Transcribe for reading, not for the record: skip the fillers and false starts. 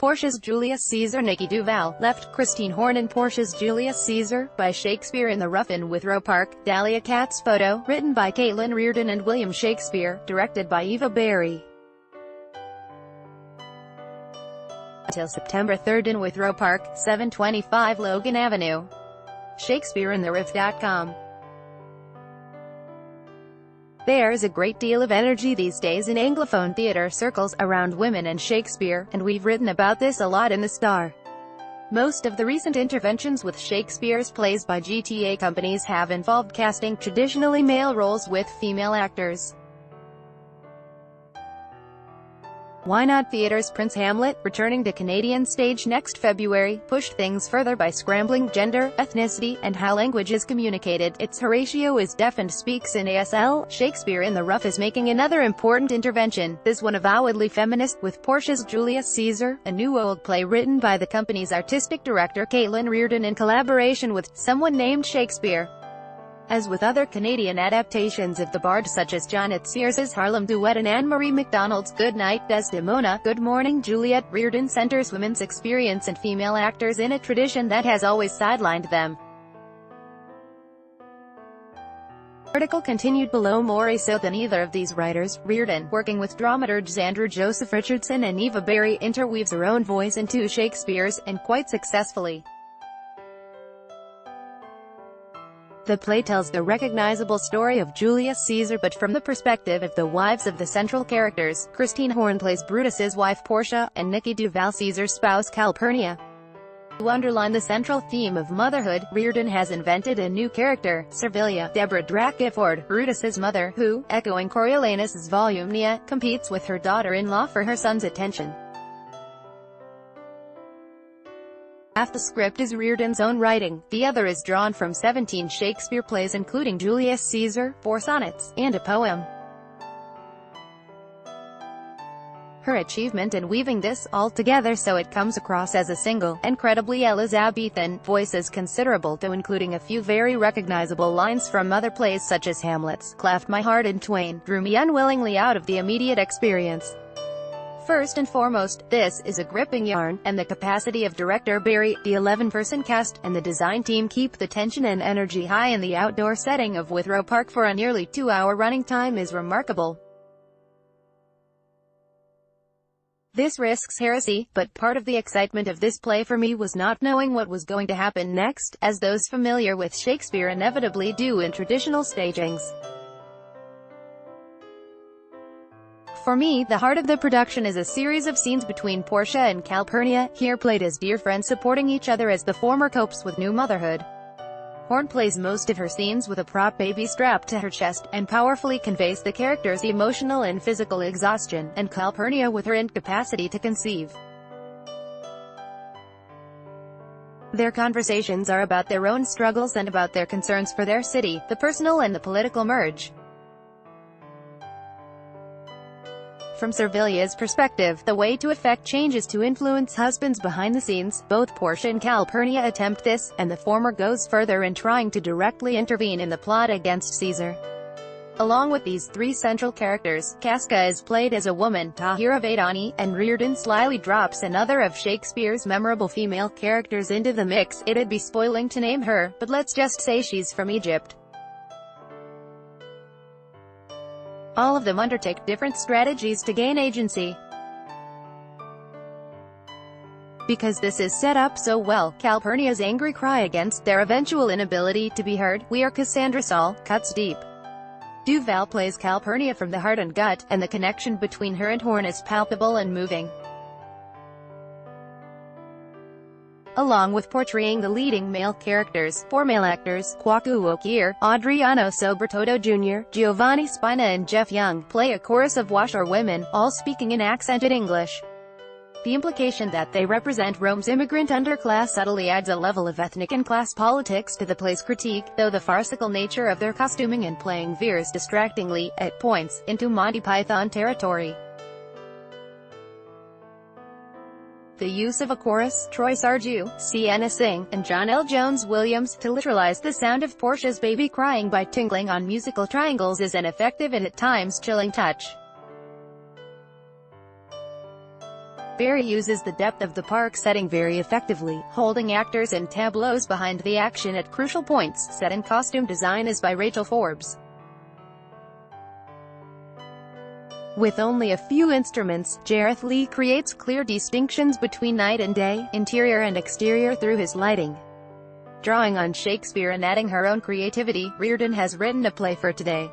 Portia's Julius Caesar. Nikki Duval left Christine Horn in Portia's Julius Caesar, by Shakespeare in the Rough in Withrow Park. Dahlia Katz photo, written by Caitlin Reardon and William Shakespeare, directed by Eva Barry. Until September 3rd in Withrow Park, 725 Logan Avenue. ShakespeareInTheRiff.com. There's a great deal of energy these days in Anglophone theatre circles around women and Shakespeare, and we've written about this a lot in The Star. Most of the recent interventions with Shakespeare's plays by GTA companies have involved casting traditionally male roles with female actors. Why Not Theatre's Prince Hamlet, returning to Canadian stage next February, pushed things further by scrambling gender, ethnicity, and how language is communicated. Its Horatio is deaf and speaks in ASL. Shakespeare in the Rough is making another important intervention, this one avowedly feminist, with Portia's Julius Caesar, a new old play written by the company's artistic director Caitlin Reardon in collaboration with someone named Shakespeare. As with other Canadian adaptations of the Bard such as Janet Sears's Harlem Duet and Anne-Marie MacDonald's Good Night Desdemona, Good Morning Juliet, Reardon centers women's experience and female actors in a tradition that has always sidelined them. Article continued below. More so than either of these writers, Reardon, working with dramaturgs Andrew Joseph Richardson and Eva Barry, interweaves her own voice into Shakespeare's, and quite successfully. The play tells the recognizable story of Julius Caesar but from the perspective of the wives of the central characters. Christine Horn plays Brutus's wife Portia, and Nikki Duval Caesar's spouse Calpurnia. To underline the central theme of motherhood, Reardon has invented a new character, Servilia, Deborah Drack-Gifford, Brutus's mother, who, echoing Coriolanus's Volumnia, competes with her daughter-in-law for her son's attention. Half the script is Reardon's own writing, the other is drawn from 17 Shakespeare plays including Julius Caesar, 4 sonnets, and a poem. Her achievement in weaving this all together so it comes across as a single, incredibly Elizabethan voice is considerable, though including a few very recognizable lines from other plays such as Hamlet's "Cleft my heart in twain" drew me unwillingly out of the immediate experience. First and foremost, this is a gripping yarn, and the capacity of director Barry, the 11-person cast, and the design team keep the tension and energy high in the outdoor setting of Withrow Park for a nearly 2-hour running time is remarkable. This risks heresy, but part of the excitement of this play for me was not knowing what was going to happen next, as those familiar with Shakespeare inevitably do in traditional stagings. For me, the heart of the production is a series of scenes between Portia and Calpurnia, here played as dear friends supporting each other as the former copes with new motherhood. Horn plays most of her scenes with a prop baby strapped to her chest, and powerfully conveys the character's emotional and physical exhaustion, and Calpurnia with her incapacity to conceive. Their conversations are about their own struggles and about their concerns for their city, the personal and the political merge. From Servilia's perspective, the way to effect change is to influence husbands behind the scenes. Both Portia and Calpurnia attempt this, and the former goes further in trying to directly intervene in the plot against Caesar. Along with these 3 central characters, Casca is played as a woman, Tahira Vaidani, and Reardon slyly drops another of Shakespeare's memorable female characters into the mix. It'd be spoiling to name her, but let's just say she's from Egypt. All of them undertake different strategies to gain agency. Because this is set up so well, Calpurnia's angry cry against their eventual inability to be heard, "We are Cassandra Saul," cuts deep. Duval plays Calpurnia from the heart and gut, and the connection between her and Horn is palpable and moving. Along with portraying the leading male characters, 4 male actors, Kwaku Okir, Adriano Sobertodo Jr., Giovanni Spina and Jeff Young, play a chorus of washerwomen, all speaking in accented English. The implication that they represent Rome's immigrant underclass subtly adds a level of ethnic and class politics to the play's critique, though the farcical nature of their costuming and playing veers distractingly, at points, into Monty Python territory. The use of a chorus, Troy Sarju, Sienna Singh, and John L. Jones-Williams, to literalize the sound of Portia's baby crying by tingling on musical triangles is an effective and at times chilling touch. Barry uses the depth of the park setting very effectively, holding actors and tableaus behind the action at crucial points. Set and costume design is by Rachel Forbes. With only a few instruments, Jareth Lee creates clear distinctions between night and day, interior and exterior through his lighting. Drawing on Shakespeare and adding her own creativity, Reardon has written a play for today.